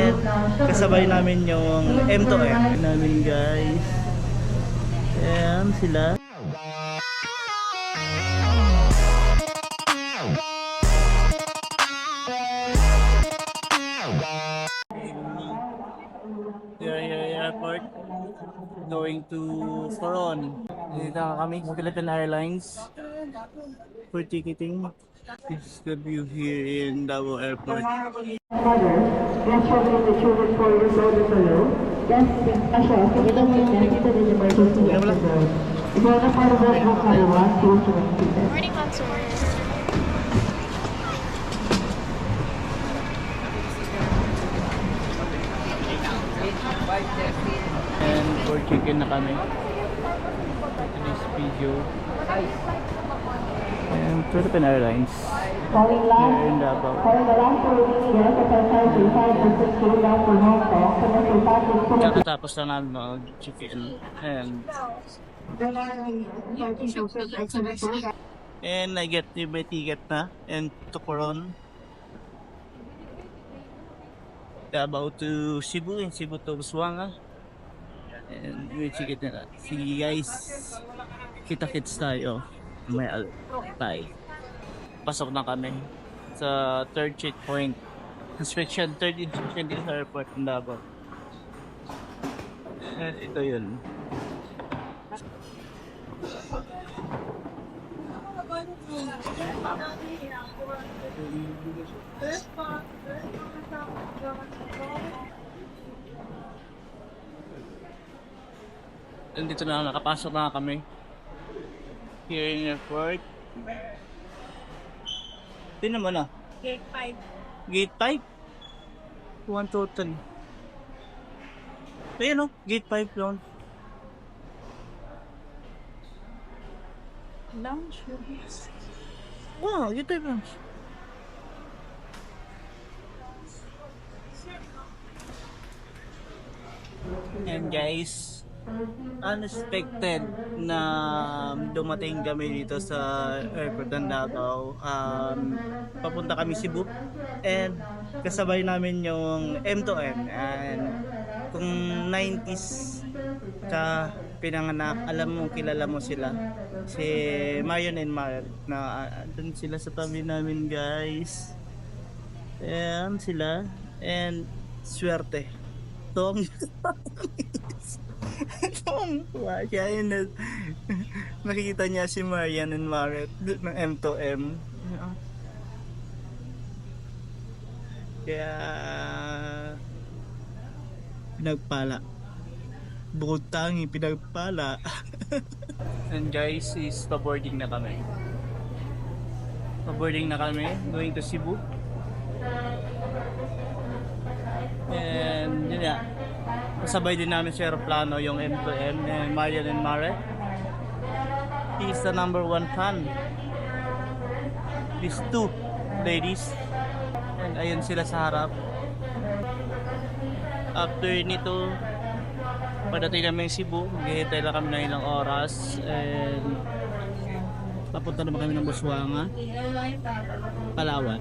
And kasabay namin yung M2M namin guys. Ayan sila. Airport going to Coron. Dito na kami, Philippine Airlines for ticketing. This is the view here in Davao Airport. Mother, guests sheltering the children for your loaded below. Guests, Asha, can you don't be connected in emergency exit zone. If you are not part of us, we'll call you one, two, three, Morning, Mansour. And for chicken na kami. This video. And Philippine Airlines. Calling Here in last, Davao. calling the last for remaining guests at 535 for 6 down for Hong Kong. Connecting passing to the Kakatapos na namin mag-chicken. And I get my ticket na. And to Coron. Davao to Cebu and Cebu to Busuanga. And may ticket na. Sige guys. Kita-kits tayo. May tayo. Pasok na kami sa third checkpoint. Third inspection din sa airport ng Davao. And ito yun. Nandito na nakapasok na kami. Here in airport. Tingnan mo na. Gate 5. Gate 5? One total. Ayan o, gate 5 lang. Lounge. Wow, gate 5 lang. And guys, unexpected na dumating kami dito sa airport ng Davao. Papunta kami Cebu and kasabay namin yung M2M. And kung 90s ka pinanganak, alam mo, kilala mo sila, si Marian and Maret na andun sila sa tabi namin guys. Ayan sila and swerte tong tuwa siya yun na nakikita niya si Marian and Maret ng M2M. Kaya pinagpala, bukod tangi pinagpala. And guys, is paboarding na kami. Paboarding na kami, going to Cebu. And yun ya, kasabay din namin sa aeroplano yung M2M and Marian and Mare. He's the #1 fan. These two ladies. And ayun sila sa harap. After nito, padating namin Cebu, maghihintay lang kami ng ilang oras. And papunta naman kami ng Busuanga, Palawan.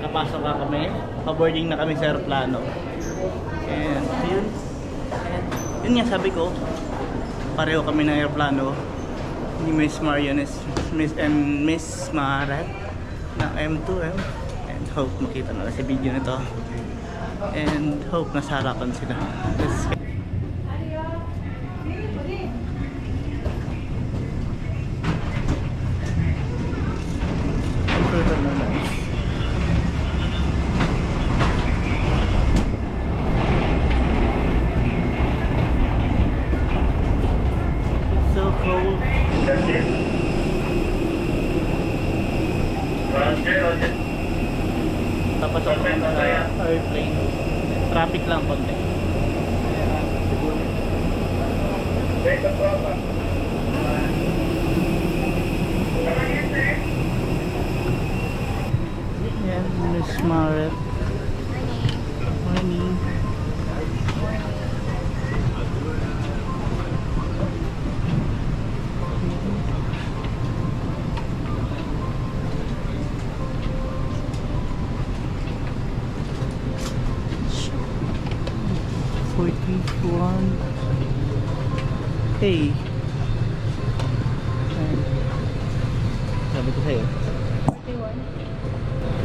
Napasok na kami, paboarding na kami sa aeroplano. And yun, yun nga sabi ko, pareho kami ng aeroplano ni Miss Marian and Miss Marat ng M2M. And hope makita na sa video nito. And hope nasa harapan sila. Let's go. So cold. Papasok ko sa airplane. Traffic lang konti. Yan, Miss Maret. Morning. Okay. Ayan. Sabi ko sa'yo. 51.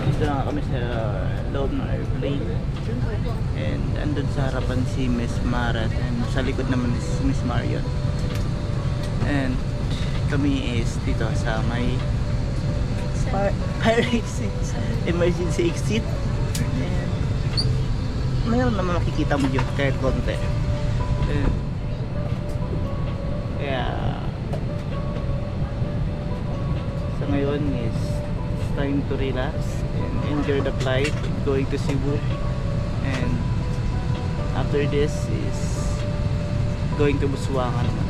Dito na kami sa loob ng airplane. And andun sa harapan si Miss Marat. And sa likod naman is Miss Marion. And kami is dito sa may fire exit, emergency exit. And mayroon naman makikita mo dyan kahit konti. And kaya sa ngayon is it's time to relax and enjoy the flight going to Cebu. And after this is going to Busuanga naman.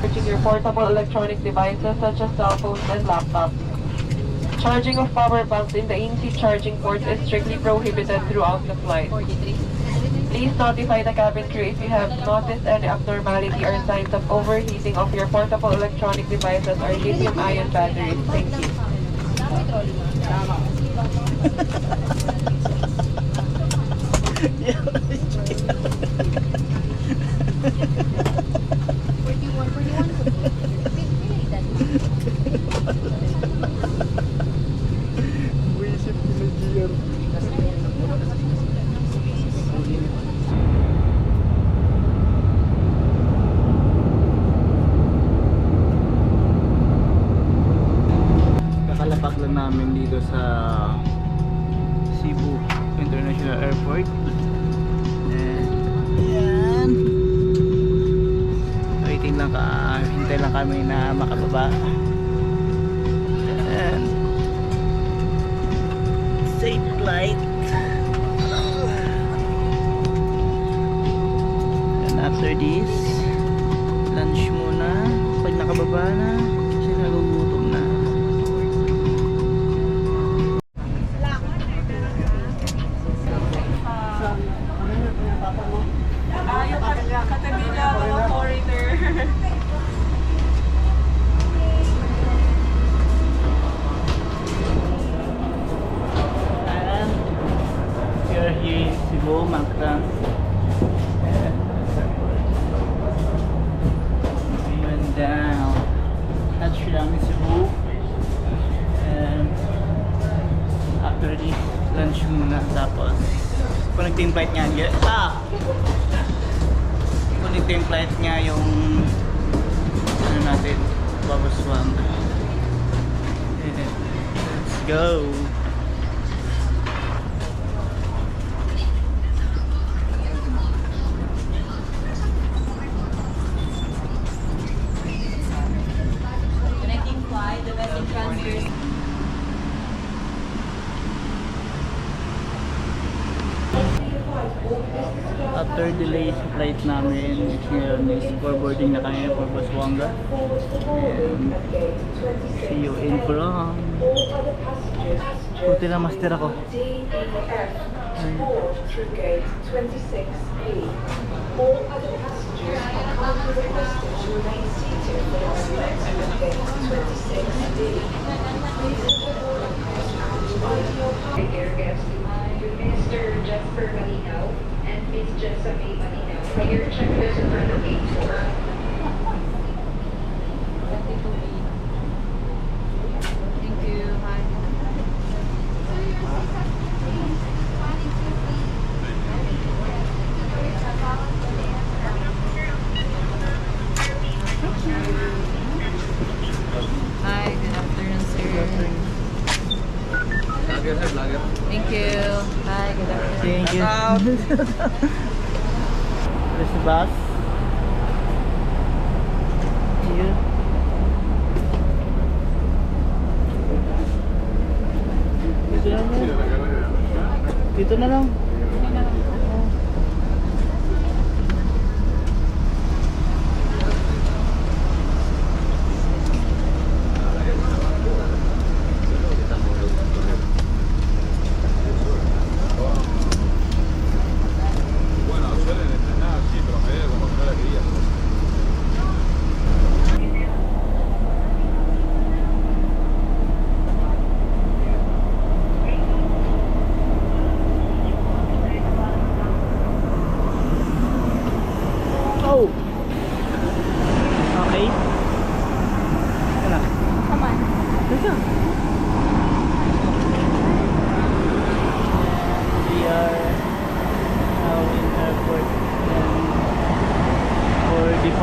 Charging your portable electronic devices such as cell phones and laptops. Charging of power banks in the in-seat charging ports is strictly prohibited throughout the flight. 43. Please notify the cabin crew if you have noticed any abnormality or signs of overheating of your portable electronic devices or lithium-ion batteries. Thank you. Buisit ko na GR. Kakalapag lang namin dito sa Cebu International Airport. And ayan. Waiting lang hintay lang kami na makababa. And safe flight. And after this, lunch muna. Pag nakababa na, kasi nagugutom na. Katabi na mga foreigner. And we are here in Cebu, Mactan. We went down. Touch lang in Cebu. And after this, lunch muna. Tapos, connecting flight nga. Connecting flight nga yung ano natin, Babaswanga. Let's go! Connecting flight, domestic transfers. After delay sa flight namin, ngayon is forwarding na kami for Busuanga. And see you in from. Puti na master ako. Through gate 26A. All other passengers are kindly requested to remain seated through gate 26D. Please ensure boarding pass and your dear guests, Mr. Jasper Malinaw and Miss Jessa May Malinaw. Your checklist for the gate 4. Thank you. Hi. Hi, good afternoon, sir. Thank you. Hi, good afternoon. Thank you. There's the bus. Here. Dito na lang.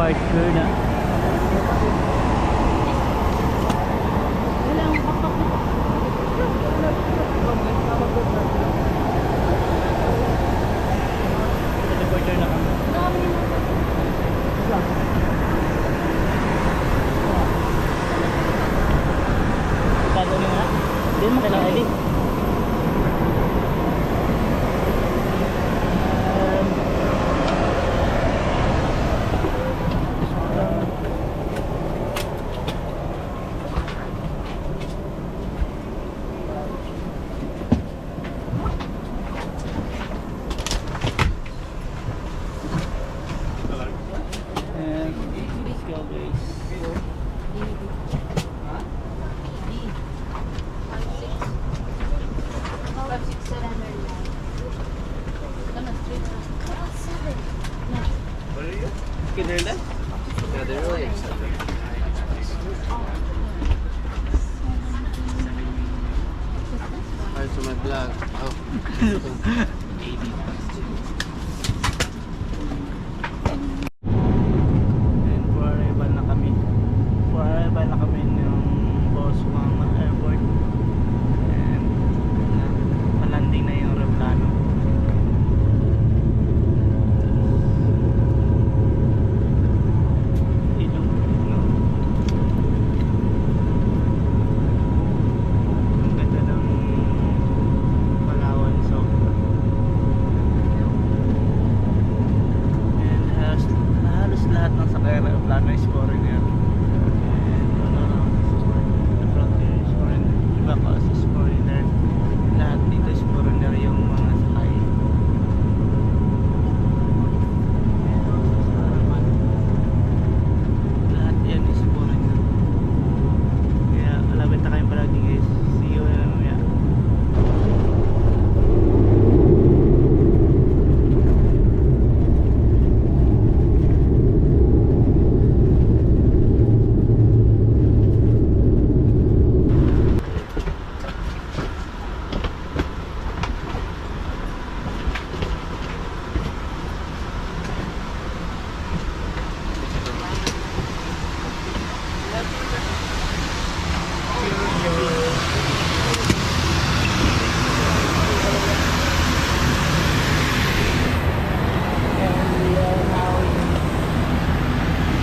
departure na. Departure na kami. Bago mo nga? Hindi mo kailangan ID. And let's go guys. Kinderland? Yeah, they're really excited. Alright, so my vlog. Oh. And forever na kami. Forever na kami ng Boswama Airport. And palanding na yung aeroplano. Ilong, no? Ang ganda ng Palawan, so and halos lahat ng sakay ng aeroplano is foreigner. And the front is foreigner, iba ko is foreigner. Lahat dito is foreigner yung mga sakay. Lahat yan is foreigner. Kaya alawin na kayong palagi guys. See you na mamaya.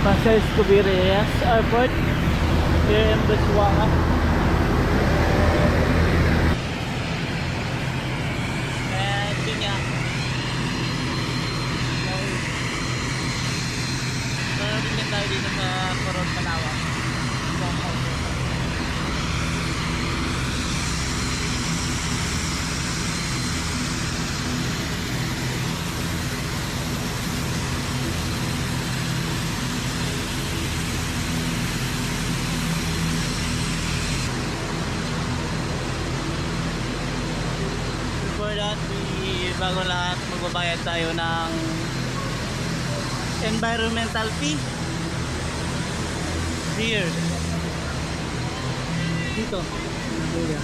Pasay Escobillas Airport here in Busuanga. And yun nga. Meron din tayo dito sa Coron, Palawan. Before that, bago lahat, magbabayad tayo ng environmental fee. Here. Dito. Kuya.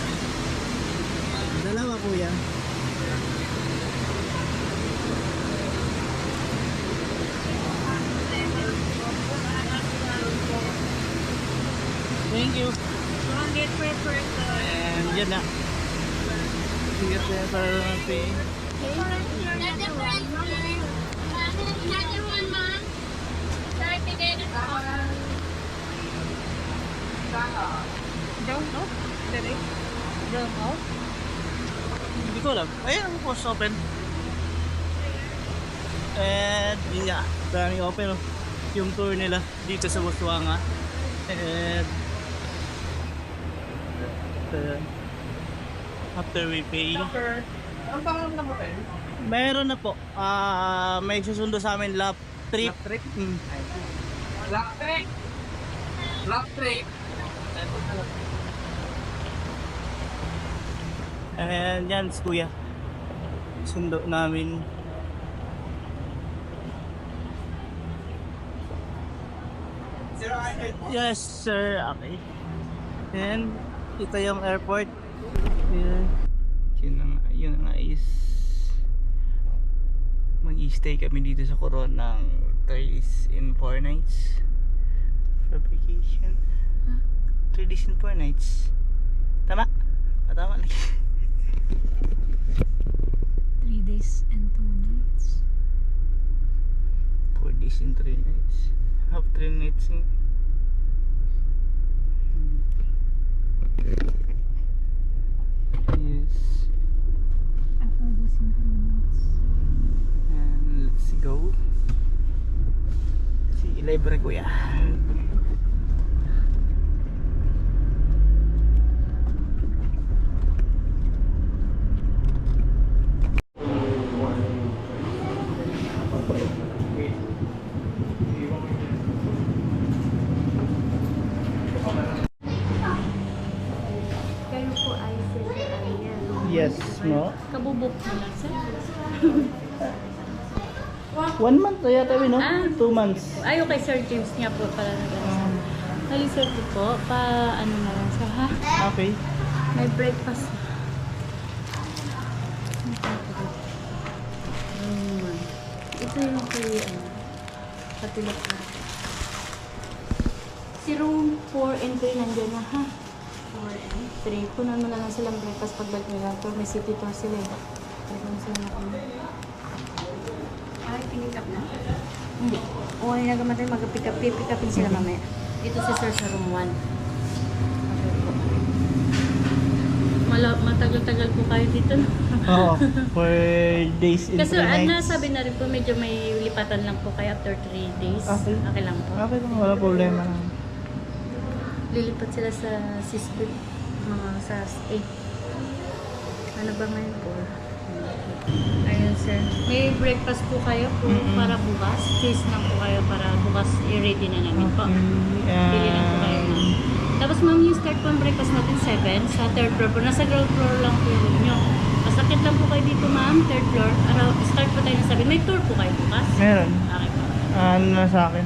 Dalawa kuya. Thank you. 200 per person. And yun na. Sige tayo para natin. Don't know. Direct. Don't know. Hindi ko alam. Ayun ang post open. And yun nga. Daming open. Yung tour nila dito sa Busuanga. And after we pay, Ang pangalan ng hotel? meron na po. May susundo sa amin lap trip. Lap trip? Mm. Black trip! Black trip! And yan si kuya. Sundo namin. Yes sir. Okay. And ito yung airport. Yun na nga is Mag-i-stay kami dito sa Coron ng 3 days and 4 nights for vacation. 3 days and 4 nights. Tama? Tama lagi. 3 days and 2 nights. 4 days and 3 nights. Half 3 nights nga. Yes. 4 days and 3 nights. And let's go. Si libre kuya. Kayo po ay sir Ariel. Yes, no? Kabubok mo lang sir. 1 month na yata no? Ah. 2 months. Ay, okay sir James niya po pala nag-ano. Hali sir po, ano na lang sir ha? Okay. May breakfast. Ito yung kay patilok natin. Si room 4 and 3 nandiyan na ha? 4 and 3. Punan mo na lang silang breakfast pagbalik nila. Pero may city tour sila eh. Pagod sila na kami. Ay, pick up na? Hindi. O, ay nagamatay mag-pick up. Pick upin sila mamaya. Dito si sir sa room 1. Matagal-tagal po kayo dito. Oo. 4 days and 3 Kasi nights. sabi na rin po, medyo may lipatan lang po kayo after 3 days. Okay. Okay lang po. Okay lang, wala problema. Lilipat sila sa Sisbit, mga sa 8. Ano ba ngayon po? Ayun sir. May breakfast po kayo po para bukas. Cheese lang po kayo para bukas i-ready na namin po. Pili lang po kayo. Tapos ma'am, yung start po ang breakfast natin 7 sa 3rd floor po. Nasa ground floor lang po yung room nyo. Pasakit lang po kayo dito ma'am, 3rd floor. Start po tayo ng 7. May tour po kayo bukas? Meron. Okay po. Ano na sa akin?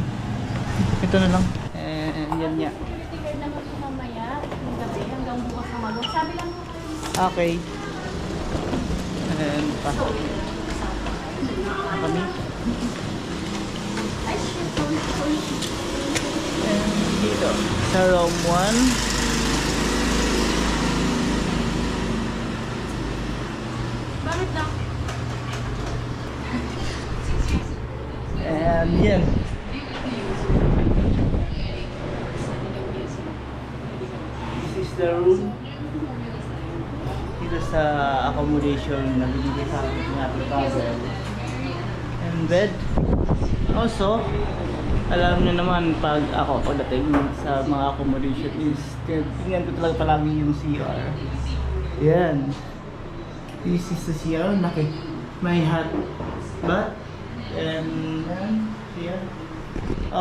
Ito na lang. And yan niya. Ticket naman po mamaya, yung gabi, hanggang bukas na mag sabi lang po kayo. Okay. And pa. Kami. Ay, shit. And dito. Sa room 1. Bakit lang? And yan. This is the room. Dito sa accommodation na binigay sa akin ng ating travel. And bed. Also, alam niyo naman pag ako pagdating sa mga accommodation is tingnan ko talaga palagi yung CR. Yan. This is the CR. Laki. May hot bath. And here.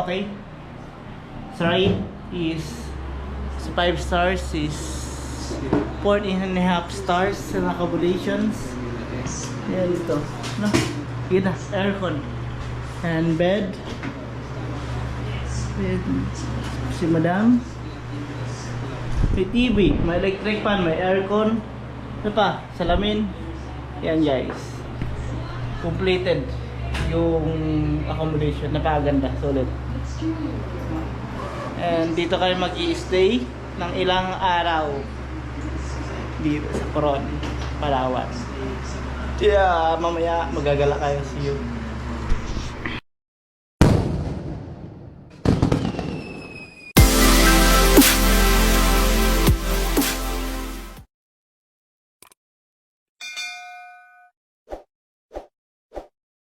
Okay. Sorry. Is 5 stars is 4.5 stars sa accommodations. Yan ito. No? Kita. Aircon. And bed. With si madam. May TV, may electric fan, may aircon. Ano pa? Salamin. Yan guys. Completed yung accommodation. Napakaganda. Solid. And dito kayo mag-i-stay ng ilang araw. Dito sa Coron, Palawan. Kaya mamaya magagala kayo. See you.